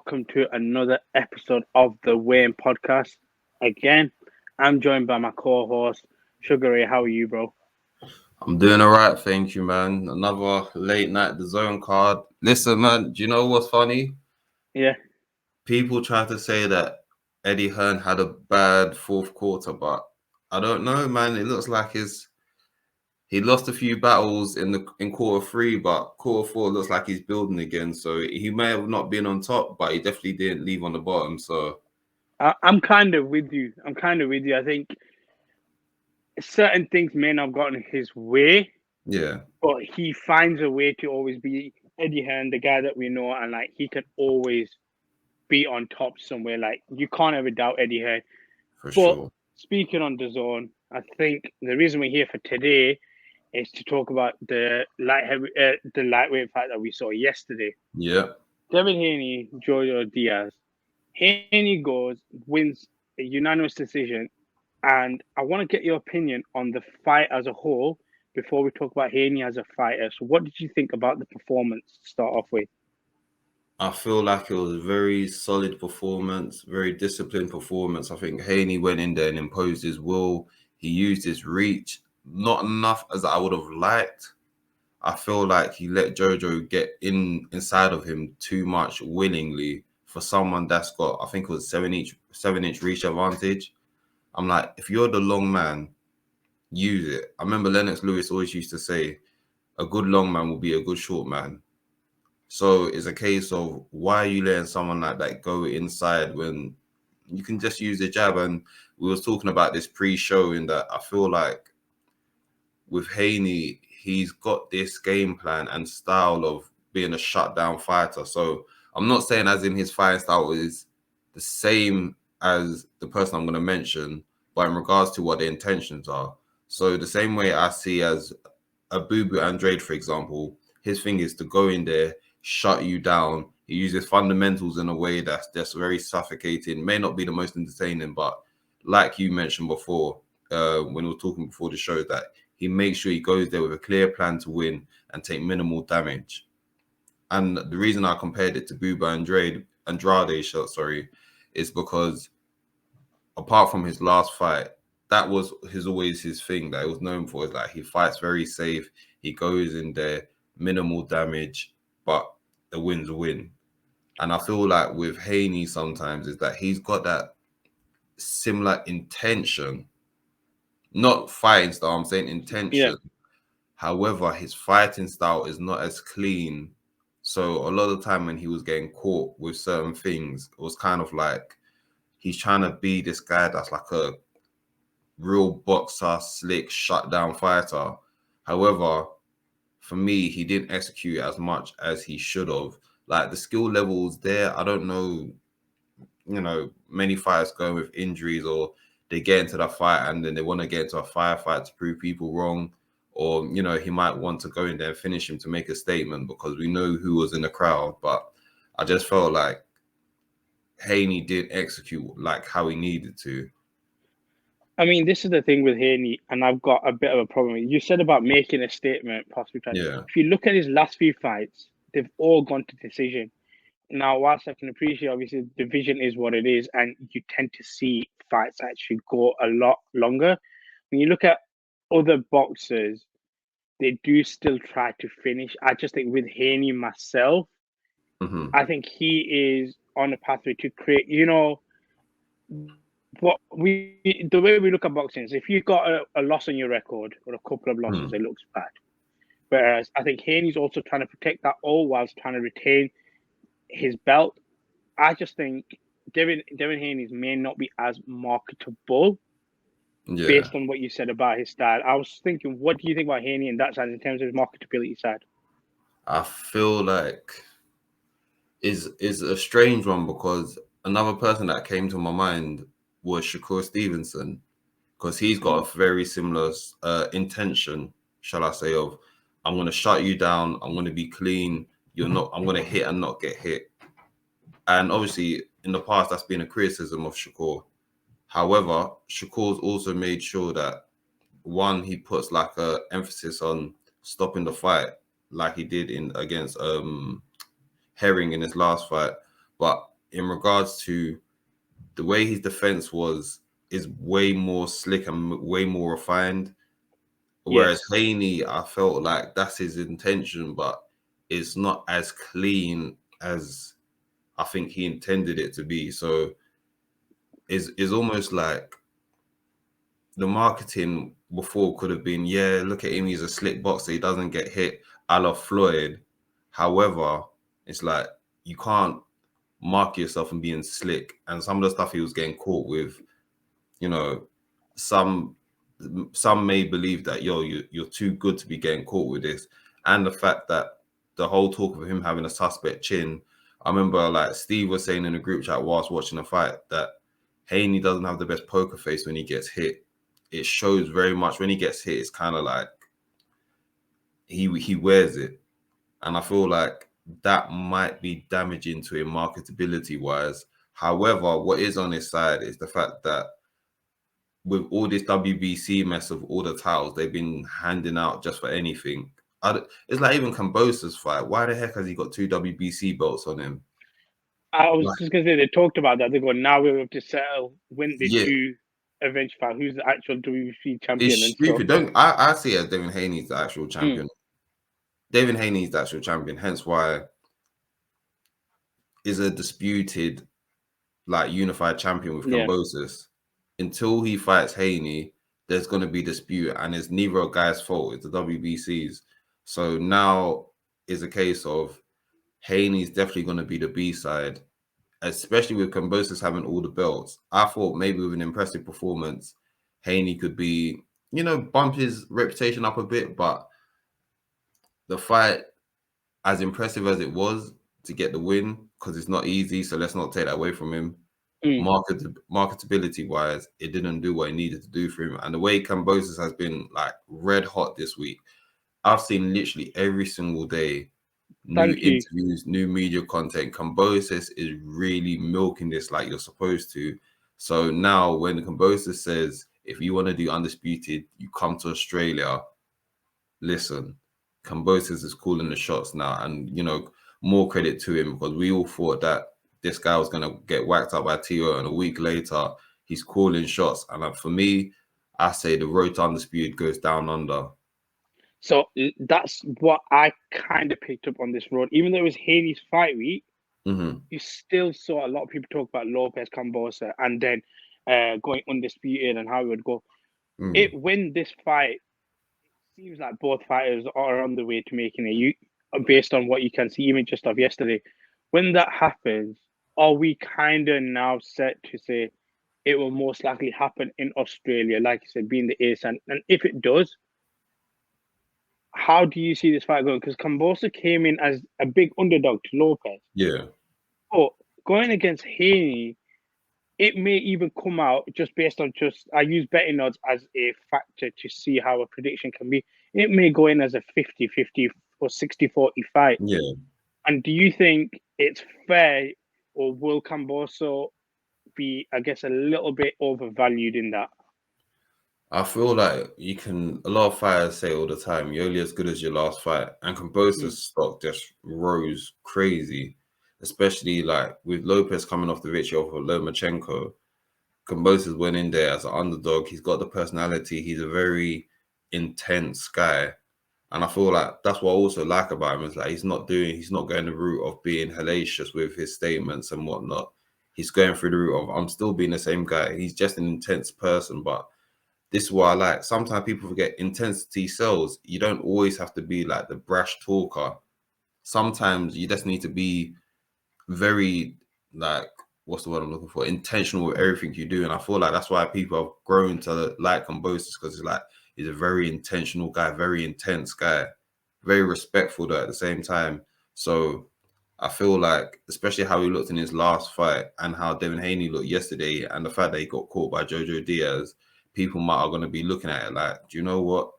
welcome to another episode of the Wayne Podcast. Again, I'm joined by my co-host, Sugar Ray. How are you, bro? I'm doing all right, thank you, man. Another late night The Zone card. Listen, man, do you know what's funny? Yeah. People try to say that Eddie Hearn had a bad fourth quarter, but I don't know, man. It looks like he lost a few battles in quarter three, but quarter four looks like he's building again. So he may have not been on top, but he definitely didn't leave on the bottom. So I'm kind of with you. I think certain things may not have gotten his way, yeah, but he finds a way to always be Eddie Hearn, the guy that we know, and like he can always be on top somewhere. Like you can't ever doubt Eddie Hearn. for But sure. speaking on the zone, I think the reason we're here for today is to talk about the lightweight fight that we saw yesterday. Yeah. Devin Haney, Jojo Diaz. Haney goes, wins a unanimous decision, and I want to get your opinion on the fight as a whole before we talk about Haney as a fighter. So, what did you think about the performance to start off with? I feel like it was a very solid performance, very disciplined performance. I think Haney went in there and imposed his will. He used his reach, not enough as I would have liked. I feel like he let Jojo get inside of him too much willingly for someone that's got, I think it was 7-inch reach advantage. I'm like, if you're the long man, use it. I remember Lennox Lewis always used to say, a good long man will be a good short man. So it's a case of why are you letting someone like that go inside when you can just use the jab? And we was talking about this pre-show in that I feel like with Haney, he's got this game plan and style of being a shutdown fighter. So I'm not saying as in his fighting style is the same as the person I'm going to mention, but in regards to what the intentions are. So the same way I see as a Bubu Andrade, for example, his thing is to go in there, shut you down. He uses fundamentals in a way that's just very suffocating. May not be the most entertaining, but like you mentioned before, when we were talking before the show, that he makes sure he goes there with a clear plan to win and take minimal damage. And the reason I compared it to Bubu Andrade, is because apart from his last fight, that was always his thing that he was known for. Is like he fights very safe. He goes in there, minimal damage, but the win's a win. And I feel like with Haney sometimes is that he's got that similar intention, not fighting style. I'm saying Yeah. intention. However, his fighting style is not as clean. So a lot of the time when he was getting caught with certain things, it was kind of like he's trying to be this guy that's like a real boxer, slick, shutdown fighter. However, for me, he didn't execute as much as he should have. Like the skill levels there, I don't know, many fighters go with injuries or they get into the fight and then they want to get into a firefight to prove people wrong. Or, he might want to go in there and finish him to make a statement because we know who was in the crowd. But I just felt like Haney didn't execute like how he needed to. I mean, this is the thing with Haney, and I've got a bit of a problem. You said about making a statement, possibly. Yeah. If you look at his last few fights, they've all gone to decision. Now, whilst I can appreciate, obviously, the division is what it is, and you tend to see fights actually go a lot longer. When you look at other boxers, they do still try to finish. I just think with Haney myself, Mm-hmm. I think he is on a pathway to create, the way we look at boxing is if you've got a loss on your record or a couple of losses, it looks bad. Whereas I think Haney's also trying to protect that all whilst trying to retain his belt. I just think Devin Haney's may not be as marketable Yeah. based on what you said about his style. I was thinking, what do you think about Haney in that side in terms of his marketability side? I feel like is a strange one because another person that came to my mind was Shakur Stevenson because he's got a very similar intention, shall I say, of I'm going to shut you down. I'm going to be clean. I'm going to hit and not get hit. And obviously, in the past, that's been a criticism of Shakur. However, Shakur's also made sure that one, he puts like a emphasis on stopping the fight, like he did against Herring in his last fight. But in regards to the way his defense is way more slick and way more refined. Whereas Yes. Haney, I felt like that's his intention, but it's not as clean as I think he intended it to be. So is almost like the marketing before could have been, yeah, look at him, he's a slick boxer, he doesn't get hit, a la Floyd. However, it's like you can't mark yourself and being slick. And some of the stuff he was getting caught with, you know, some may believe that you're too good to be getting caught with this, and the fact that the whole talk of him having a suspect chin. I remember like Steve was saying in the group chat whilst watching the fight that Haney doesn't have the best poker face when he gets hit. It shows very much when he gets hit. It's kind of like he wears it, and I feel like that might be damaging to him marketability wise. However, what is on his side is the fact that with all this WBC mess of all the titles they've been handing out just for anything. It's like even Kambosos fight. Why the heck has he got 2 WBC belts on him? I was Like, just gonna say they talked about that. They go, now we have to settle when they yeah, do eventually fight who's the actual WBC it's champion and stuff. stupid. Don't I see it as Devin Haney's the actual Mm, champion. Devin Haney's the actual champion. Hence why is a disputed like unified champion with yeah. Kambosos. Until he fights Haney, there's going to be dispute, and it's neither a guy's fault. It's the WBC's. So now is a case of Haney's definitely going to be the B side, especially with Kambosos having all the belts. I thought maybe with an impressive performance, Haney could be, bump his reputation up a bit. But the fight, as impressive as it was to get the win, because it's not easy, so let's not take that away from him. Mm. Marketability wise, it didn't do what it needed to do for him. And the way Kambosos has been like red hot this week, I've seen literally every single day new Thank you. interviews, new media content. Kambosos is really milking this like you're supposed to. So now when Kambosos says, if you want to do undisputed, you come to Australia, listen, Kambosos is calling the shots now. And, more credit to him because we all thought that this guy was going to get whacked up by Tio, and a week later, he's calling shots. And for me, I say the road to undisputed goes down under. So that's what I kind of picked up on this road. Even though it was Haney's fight week, you still saw a lot of people talk about Lopez Kambosos and then going undisputed and how it would go. It when this fight, it seems like both fighters are on the way to making it. You based on what you can see, even just of yesterday. When that happens, are we kind of now set to say it will most likely happen in Australia, like you said, being the ace? And if it does, how do you see this fight going? Because Kambosos came in as a big underdog to Lopez. Yeah. But going against Haney, it may even come out just based on I use betting odds as a factor to see how a prediction can be. It may go in as a 50-50 or 60-40 fight. Yeah. And do you think it's fair, or will Kambosos be, I guess, a little bit overvalued in that? I feel like a lot of fighters say all the time, you're only as good as your last fight. And Kambosos' stock just rose crazy, especially like with Lopez coming off the victory of Lomachenko. Kambosos went in there as an underdog. He's got the personality. He's a very intense guy. And I feel like that's what I also like about him is like he's not going the route of being hellacious with his statements and whatnot. He's going through the route of I'm still being the same guy. He's just an intense person, but this is what I like. Sometimes people forget intensity sells. You don't always have to be like the brash talker. Sometimes you just need to be very like, what's the word I'm looking for? Intentional with everything you do. And I feel like that's why people have grown to like Kambosos because it's like he's a very intentional guy, very intense guy, very respectful though at the same time. So I feel like, especially how he looked in his last fight and how Devin Haney looked yesterday, and the fact that he got caught by Jojo Diaz, people are going to be looking at it like, do you know what?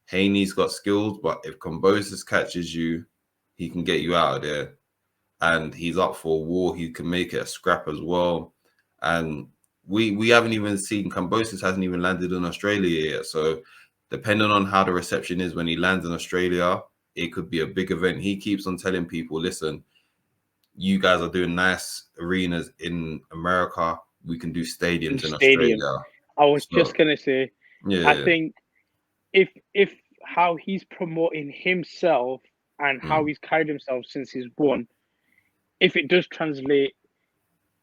Haney's got skills, but if Kambosos catches you, he can get you out of there. And he's up for a war. He can make it a scrap as well. And we haven't even seen, Kambosos hasn't even landed in Australia yet. So depending on how the reception is when he lands in Australia, it could be a big event. He keeps on telling people, listen, you guys are doing nice arenas in America. We can do in stadiums in stadium. Australia. I was just So gonna say, I yeah, think if how he's promoting himself and how he's carried himself since he's won, if it does translate,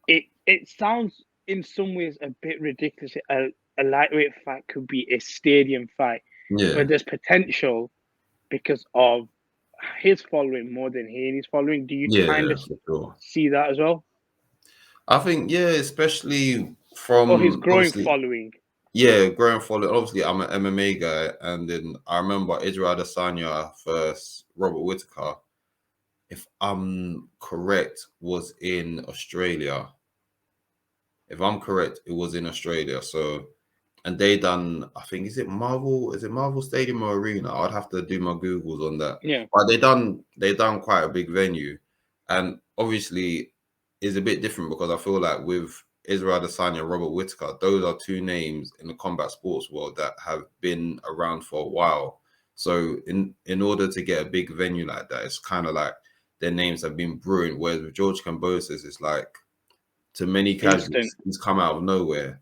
it sounds in some ways a bit ridiculous. A lightweight fight could be a stadium fight, yeah, but there's potential because of his following more than Haney's following. Do you kind yeah, of for sure. see that as well? I think Or especially his from growing obviously following? growing following. Obviously, I'm an MMA guy, and then I remember Israel Adesanya versus Robert Whittaker, if I'm correct, was in Australia. If I'm correct, it was in Australia. So, and they done, I think, is it Marvel Stadium or Arena? I'd have to do my Googles on that. Yeah. But they done quite a big venue. And obviously is a bit different because I feel like with Israel Adesanya and Robert Whittaker, those are two names in the combat sports world that have been around for a while. So in order to get a big venue like that, it's kind of like their names have been brewing. Whereas with George Kambosos, it's like to many Instant. casuals, he's come out of nowhere.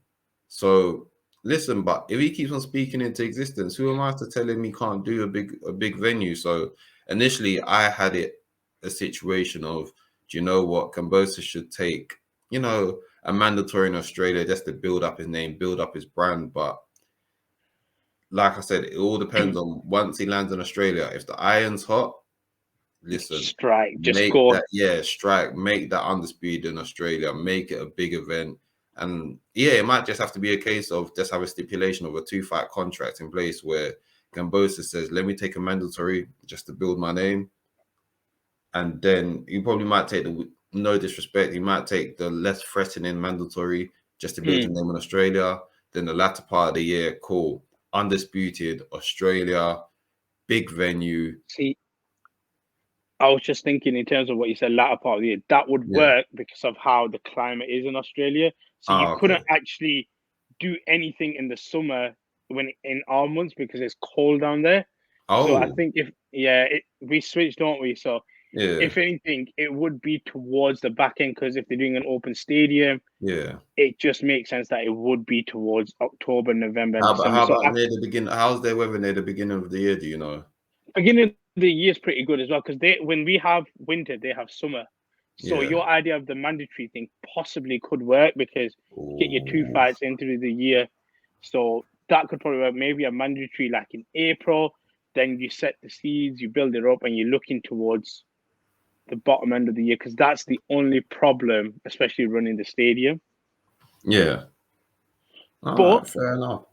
So listen, but if he keeps on speaking into existence, who am I to tell him he can't do a big venue? So initially, I had it a situation of, do you know what, Kambosos should take, a mandatory in Australia just to build up his name, build up his brand. But like I said, it all depends on once he lands in Australia. If the iron's hot, listen, Strike. Just make go. that, strike, make that undisputed in Australia, make it a big event. And it might just have to be a case of just have a stipulation of a 2-fight contract in place where Kambosos says, let me take a mandatory just to build my name. And then you probably might take no disrespect, you might take the less threatening mandatory just to build your name in Australia. Then the latter part of the year, cool, undisputed Australia, big venue. See, I was just thinking in terms of what you said, latter part of the year, that would Yeah. work because of how the climate is in Australia. So you Okay. couldn't actually do anything in the summer when in our months because it's cold down there. So I Oh, think we switched, don't we? So yeah. if anything, it would be towards the back end because if they're doing an open stadium, Yeah. it just makes sense that it would be towards October, November, and December. How So about near the beginning? How's their weather near the beginning of the year? Do you know? beginning of the year is pretty good as well because they when we have winter, they have summer. So Yeah. your idea of the mandatory thing possibly could work because you get your 2 Ooh. fights into the year. So that could probably work. Maybe a mandatory like in April. Then you set the seeds, you build it up, and you're looking towards the bottom end of the year because that's the only problem, especially running the stadium. Yeah. All But right. Fair enough.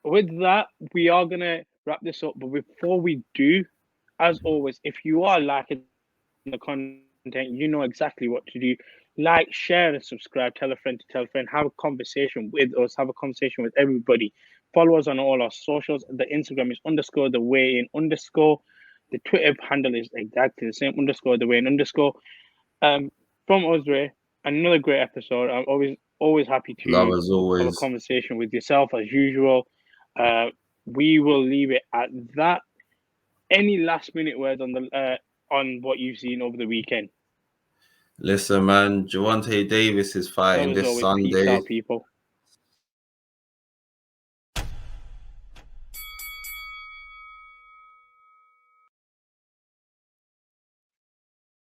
with that, we are gonna wrap this up. But before we do, as always, if you are liking the content, you know exactly what to do. Like, share, and subscribe. Tell a friend to tell a friend. Have a conversation with us. Have a conversation with everybody. Follow us on all our socials. The Instagram is _ the way in _ the Twitter handle is exactly the same _ the way in _ from us, Ray, another great episode. I'm always happy Love to as have a always. conversation with yourself as usual. We will leave it at that. Any last minute words on what you've seen over the weekend? Listen, man. Javante Davis is fighting As this always, peace Sunday. out, people.